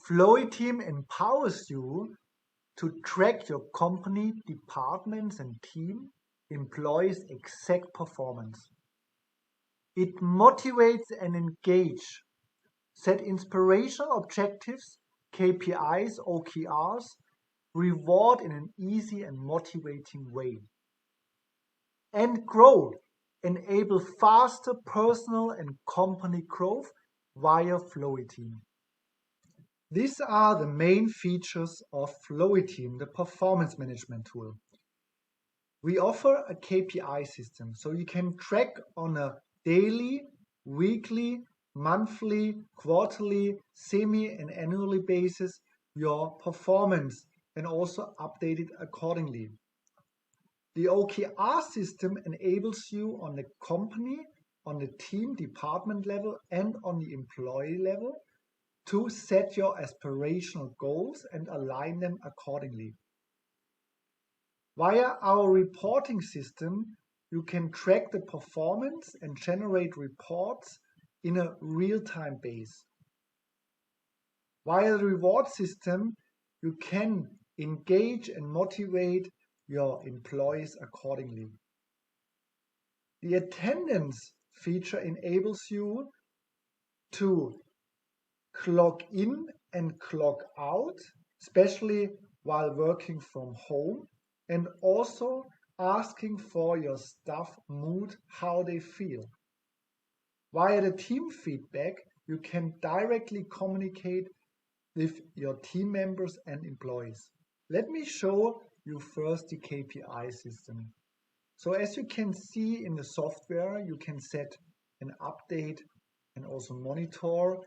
FlowyTeam empowers you to track your company, departments and team employees' exact performance. It motivates and engages, set inspirational objectives, KPIs, OKRs, reward in an easy and motivating way. And grow, enable faster personal and company growth via FlowyTeam. These are the main features of FlowyTeam, the performance management tool. We offer a KPI system, so you can track on a daily, weekly, monthly, quarterly, semi and annually basis your performance and also update it accordingly. The OKR system enables you on the company, on the team department level and on the employee level to set your aspirational goals and align them accordingly. Via our reporting system, you can track the performance and generate reports in a real-time base. Via the reward system, you can engage and motivate your employees accordingly. The attendance feature enables you to clock in and clock out, especially while working from home, and also asking for your staff mood, how they feel. Via the team feedback, you can directly communicate with your team members and employees. Let me show you first the KPI system. So as you can see in the software, you can set an update and also monitor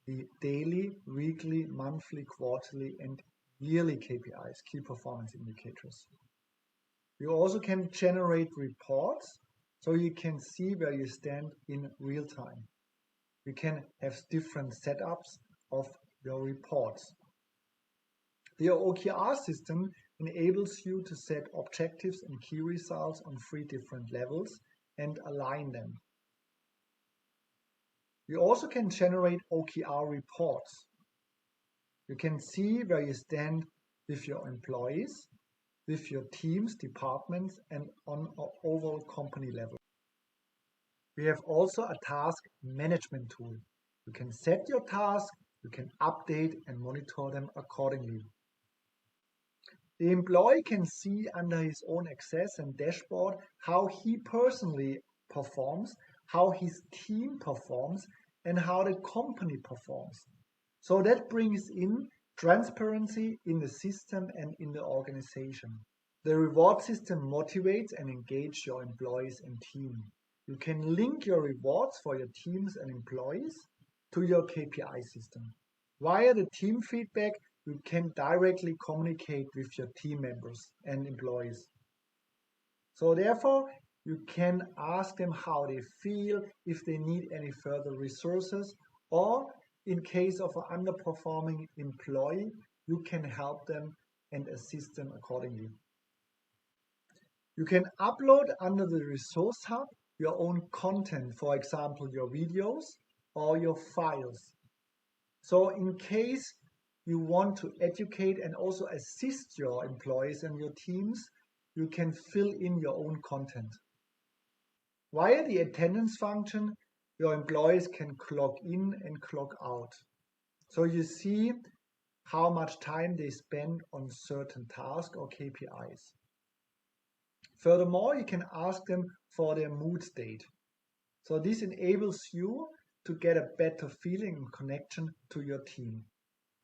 the daily, weekly, monthly, quarterly and yearly KPIs, key performance indicators. You also can generate reports, so you can see where you stand in real time. You can have different setups of your reports. The OKR system enables you to set objectives and key results on 3 different levels and align them. You also can generate OKR reports. You can see where you stand with your employees, with your teams, departments, and on an overall company level. We have also a task management tool. You can set your task, you can update and monitor them accordingly. The employee can see under his own access and dashboard how he personally performs, how his team performs, and how the company performs. So that brings in transparency in the system and in the organization. The reward system motivates and engages your employees and team. You can link your rewards for your teams and employees to your KPI system. Via the team feedback, you can directly communicate with your team members and employees. So therefore, you can ask them how they feel, if they need any further resources, or in case of an underperforming employee, you can help them and assist them accordingly. You can upload under the Resource Hub your own content, for example, your videos or your files. So in case you want to educate and also assist your employees and your teams, you can fill in your own content. Via the attendance function, your employees can clock in and clock out. So you see how much time they spend on certain tasks or KPIs. Furthermore, you can ask them for their mood state. So this enables you to get a better feeling and connection to your team.